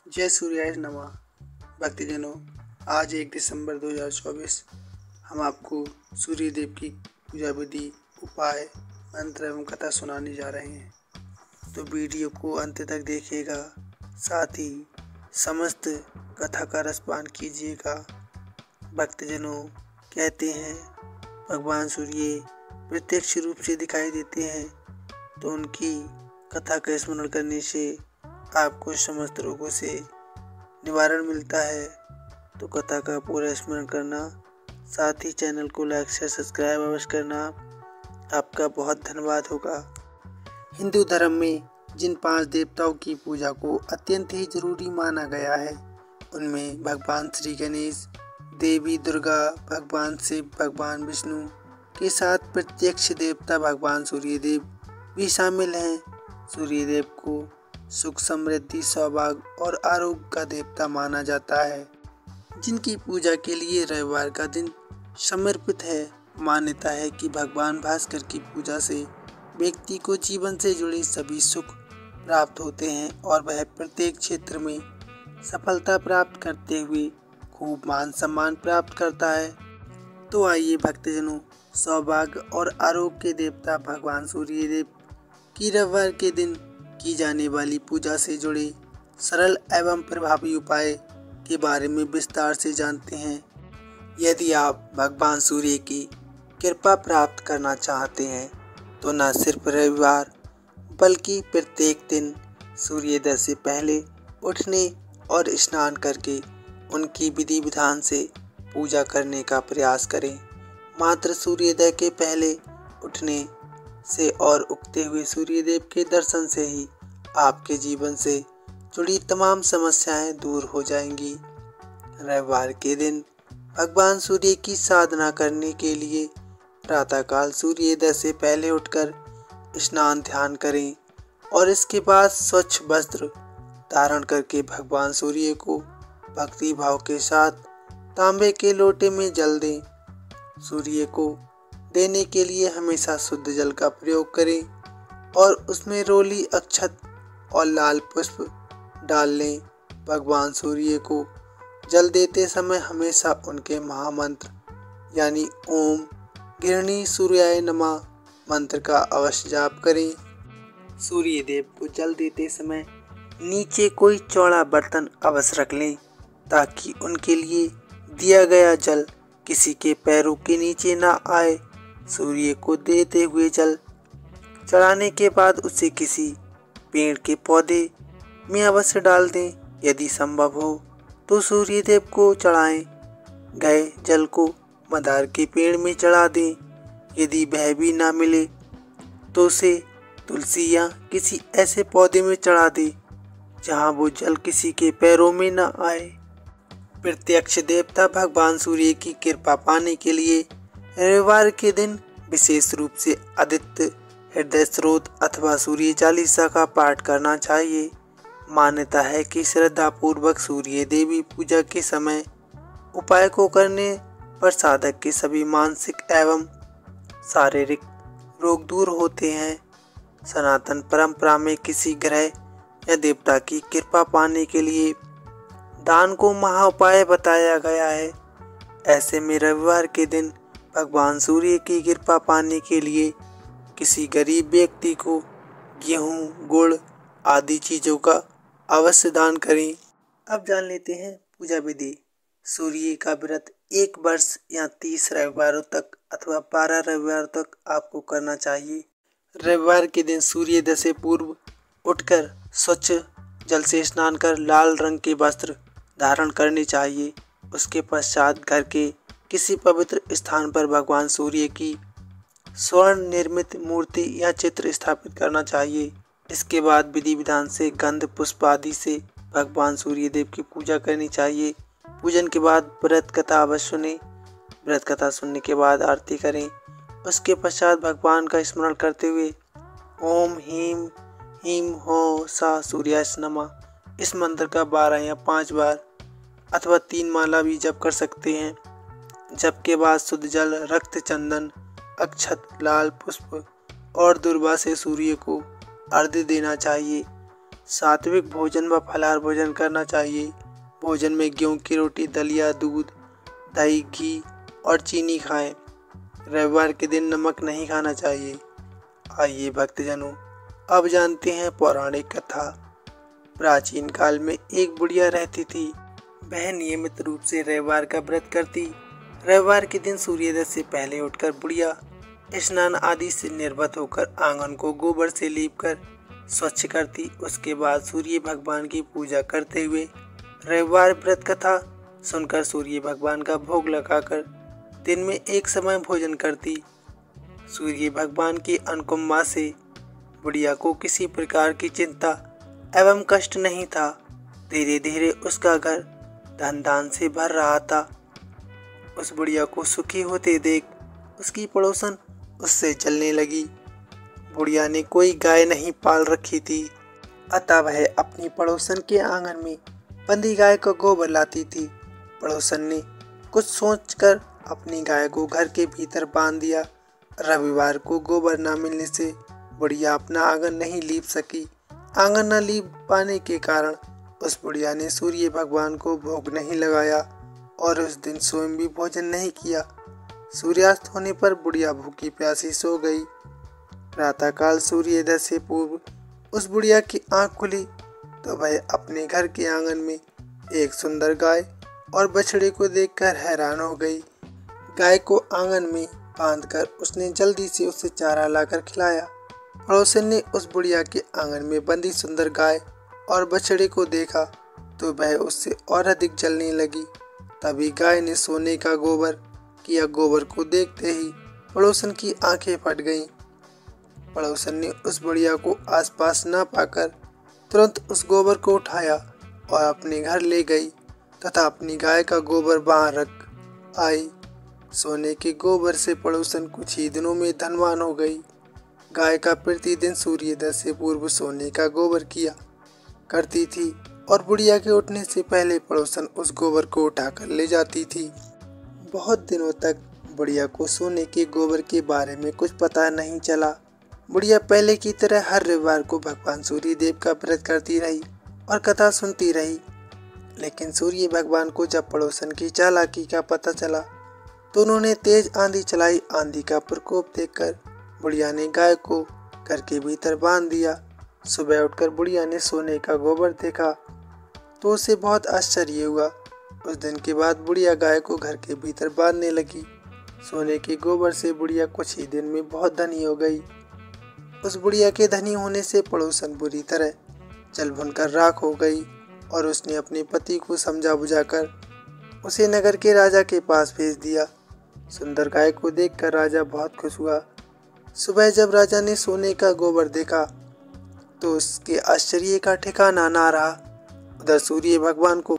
जय सूर्याय नमः। भक्तजनों, आज 1 दिसंबर 2024 हम आपको सूर्य देव की पूजा विधि, उपाय, मंत्र एवं कथा सुनाने जा रहे हैं। तो वीडियो को अंत तक देखिएगा, साथ ही समस्त कथा का रसपान कीजिएगा। भक्तजनों, कहते हैं भगवान सूर्य प्रत्यक्ष रूप से दिखाई देते हैं, तो उनकी कथा का स्मरण करने से आपको समस्त रोगों से निवारण मिलता है। तो कथा का पूरा स्मरण करना, साथ ही चैनल को लाइक शेयर सब्सक्राइब अवश्य करना, आपका बहुत धन्यवाद होगा। हिंदू धर्म में जिन 5 देवताओं की पूजा को अत्यंत ही जरूरी माना गया है, उनमें भगवान श्री गणेश, देवी दुर्गा, भगवान शिव, भगवान विष्णु के साथ प्रत्यक्ष देवता भगवान सूर्यदेव भी शामिल हैं। सूर्यदेव को सुख, समृद्धि, सौभाग्य और आरोग्य का देवता माना जाता है, जिनकी पूजा के लिए रविवार का दिन समर्पित है। मान्यता है कि भगवान भास्कर की पूजा से व्यक्ति को जीवन से जुड़े सभी सुख प्राप्त होते हैं और वह प्रत्येक क्षेत्र में सफलता प्राप्त करते हुए खूब मान सम्मान प्राप्त करता है। तो आइए भक्तजनों, सौभाग्य और आरोग्य के देवता भगवान सूर्यदेव की रविवार के दिन की जाने वाली पूजा से जुड़े सरल एवं प्रभावी उपाय के बारे में विस्तार से जानते हैं। यदि आप भगवान सूर्य की कृपा प्राप्त करना चाहते हैं, तो न सिर्फ रविवार बल्कि प्रत्येक दिन सूर्योदय से पहले उठने और स्नान करके उनकी विधि विधान से पूजा करने का प्रयास करें। मात्र सूर्योदय के पहले उठने से और उगते हुए सूर्यदेव के दर्शन से ही आपके जीवन से जुड़ी तमाम समस्याएं दूर हो जाएंगी। रविवार के दिन भगवान सूर्य की साधना करने के लिए प्रातःकाल सूर्योदय से पहले उठकर स्नान ध्यान करें और इसके बाद स्वच्छ वस्त्र धारण करके भगवान सूर्य को भक्ति भाव के साथ तांबे के लोटे में जल दें। सूर्य को देने के लिए हमेशा शुद्ध जल का प्रयोग करें और उसमें रोली, अक्षत और लाल पुष्प डाल लें। भगवान सूर्य को जल देते समय हमेशा उनके महामंत्र यानी ओम गृहिणी सूर्याय नमः मंत्र का अवश्य जाप करें। सूर्य देव को जल देते समय नीचे कोई चौड़ा बर्तन अवश्य रख लें, ताकि उनके लिए दिया गया जल किसी के पैरों के नीचे ना आए। सूर्य को देते हुए जल चढ़ाने के बाद उसे किसी पेड़ के पौधे में अवश्य डाल दें। यदि संभव हो तो सूर्यदेव को चढ़ाए गए जल को मंदार के पेड़ में चढ़ा दें। यदि वह भी ना मिले तो उसे तुलसी या किसी ऐसे पौधे में चढ़ा दें जहां वो जल किसी के पैरों में न आए। प्रत्यक्ष देवता भगवान सूर्य की कृपा पाने के लिए रविवार के दिन विशेष रूप से आदित्य हृदय स्रोत अथवा सूर्य चालीसा का पाठ करना चाहिए। मान्यता है कि श्रद्धा पूर्वक सूर्य देवी पूजा के समय उपाय को करने पर साधक के सभी मानसिक एवं शारीरिक रोग दूर होते हैं। सनातन परंपरा में किसी ग्रह या देवता की कृपा पाने के लिए दान को महाउपाय बताया गया है। ऐसे में रविवार के दिन भगवान सूर्य की कृपा पाने के लिए किसी गरीब व्यक्ति को गेहूं, गुड़ आदि चीजों का अवश्य दान करें। अब जान लेते हैं पूजा विधि। सूर्य का व्रत 1 वर्ष या 30 रविवारों तक अथवा 12 रविवार तक आपको करना चाहिए। रविवार के दिन सूर्योदय से पूर्व उठकर स्वच्छ जल से स्नान कर लाल रंग के वस्त्र धारण करने चाहिए। उसके पश्चात घर के किसी पवित्र स्थान पर भगवान सूर्य की स्वर्ण निर्मित मूर्ति या चित्र स्थापित करना चाहिए। इसके बाद विधि विधान से गंध पुष्प आदि से भगवान सूर्यदेव की पूजा करनी चाहिए। पूजन के बाद व्रत कथा अवश्य सुने। व्रत कथा सुनने के बाद आरती करें। उसके पश्चात भगवान का स्मरण करते हुए ओम ह्रीं ह्रीं हो सा सूर्याय नमः इस मंत्र का 12 या 5 बार अथवा 3 माला भी जप कर सकते हैं। जप के बाद शुद्ध जल, रक्त, चंदन, अक्षत, लाल पुष्प और दुर्वा से सूर्य को अर्घ्य देना चाहिए। सात्विक भोजन व फलाहार भोजन करना चाहिए। भोजन में गेहूं की रोटी, दलिया, दूध, दही, घी और चीनी खाएं। रविवार के दिन नमक नहीं खाना चाहिए। आइए भक्तजनों, अब जानते हैं पौराणिक कथा। प्राचीन काल में एक बुढ़िया रहती थी। वह नियमित रूप से रविवार का व्रत करती। रविवार के दिन सूर्योदय से पहले उठकर बुढ़िया स्नान आदि से निर्वत होकर आंगन को गोबर से लीपकर स्वच्छ करती। उसके बाद सूर्य भगवान की पूजा करते हुए रविवार व्रत कथा सुनकर सूर्य भगवान का भोग लगाकर दिन में एक समय भोजन करती। सूर्य भगवान की अनुकंपा से बुढ़िया को किसी प्रकार की चिंता एवं कष्ट नहीं था। धीरे धीरे उसका घर धन दान से भर रहा था। उस बुढ़िया को सुखी होते देख उसकी पड़ोसन उससे चलने लगी। बुढ़िया ने कोई गाय नहीं पाल रखी थी, अतः वह अपनी पड़ोसन के आंगन में बंधी गाय को गोबर लाती थी। पड़ोसन ने कुछ सोचकर अपनी गाय को घर के भीतर बांध दिया। रविवार को गोबर न मिलने से बुढ़िया अपना आंगन नहीं लीप सकी। आंगन न लीप पाने के कारण उस बुढ़िया ने सूर्य भगवान को भोग नहीं लगाया और उस दिन स्वयं भी भोजन नहीं किया। सूर्यास्त होने पर बुढ़िया भूखी प्यासी सो गई। प्रातःकाल सूर्योदय से पूर्व उस बुढ़िया की आंख खुली तो वह अपने घर के आंगन में एक सुंदर गाय और बछड़े को देखकर हैरान हो गई। गाय को आंगन में बांधकर उसने जल्दी से उसे चारा लाकर खिलाया। पड़ोसन ने उस बुढ़िया के आंगन में बंधी सुंदर गाय और बछड़े को देखा तो वह उससे और अधिक जलने लगी। तभी गाय ने सोने का गोबर किया। गोबर को देखते ही पड़ोसन की आंखें फट गईं। पड़ोसन ने उस बुढ़िया को आसपास न पाकर तुरंत उस गोबर को उठाया और अपने घर ले गई तथा अपनी गाय का गोबर वहां रख आई। सोने के गोबर से पड़ोसन कुछ ही दिनों में धनवान हो गई। गाय का प्रतिदिन सूर्योदय से पूर्व सोने का गोबर किया करती थी और बुढ़िया के उठने से पहले पड़ोसन उस गोबर को उठाकर ले जाती थी। बहुत दिनों तक बुढ़िया को सोने के गोबर के बारे में कुछ पता नहीं चला। बुढ़िया पहले की तरह हर रविवार को भगवान सूर्य देव का व्रत करती रही और कथा सुनती रही। लेकिन सूर्य भगवान को जब पड़ोसन की चालाकी का पता चला तो उन्होंने तेज आंधी चलाई। आंधी का प्रकोप देखकर बुढ़िया ने गाय को घर के भीतर बांध दिया। सुबह उठकर बुढ़िया ने सोने का गोबर देखा तो उसे बहुत आश्चर्य हुआ। उस दिन के बाद बुढ़िया गाय को घर के भीतर बांधने लगी। सोने के गोबर से बुढ़िया कुछ ही दिन में बहुत धनी हो गई। उस बुढ़िया के धनी होने से पड़ोसन बुरी तरह जल भुनकर राख हो गई और उसने अपने पति को समझा बुझाकर उसे नगर के राजा के पास भेज दिया। सुंदर गाय को देखकर राजा बहुत खुश हुआ। सुबह जब राजा ने सोने का गोबर देखा तो उसके आश्चर्य का ठिकाना ना रहा। उधर सूर्य भगवान को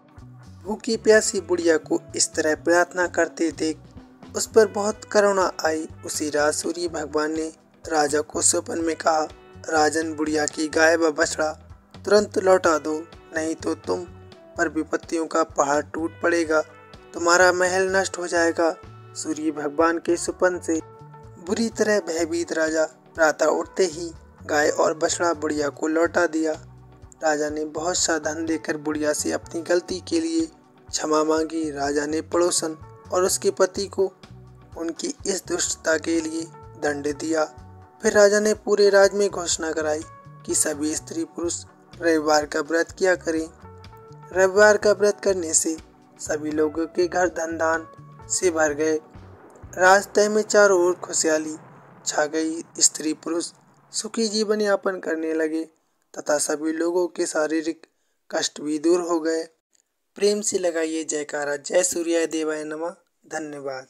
भूखी प्यासी बुढ़िया को इस तरह प्रार्थना करते देख उस पर बहुत करुणा आई। उसी रात सूर्य भगवान ने राजा को स्वप्न में कहा, राजन, बुढ़िया की गाय व बछड़ा तुरंत लौटा दो, नहीं तो तुम पर विपत्तियों का पहाड़ टूट पड़ेगा, तुम्हारा महल नष्ट हो जाएगा। सूर्य भगवान के स्वप्न से बुरी तरह भयभीत राजा प्रातः उठते ही गाय और बछड़ा बुढ़िया को लौटा दिया। राजा ने बहुत सा धन देकर बुढ़िया से अपनी गलती के लिए क्षमा मांगी। राजा ने पड़ोसन और उसके पति को उनकी इस दुष्टता के लिए दंड दिया। फिर राजा ने पूरे राज्य में घोषणा कराई कि सभी स्त्री पुरुष रविवार का व्रत किया करें। रविवार का व्रत करने से सभी लोगों के घर धन दान से भर गए। रास्ते में चारों ओर खुशहाली छा गई। स्त्री पुरुष सुखी जीवन यापन करने लगे तथा सभी लोगों के शारीरिक कष्ट भी दूर हो गए। प्रेम से लगाइए जयकारा। जय सूर्य देवाय नमः। धन्यवाद।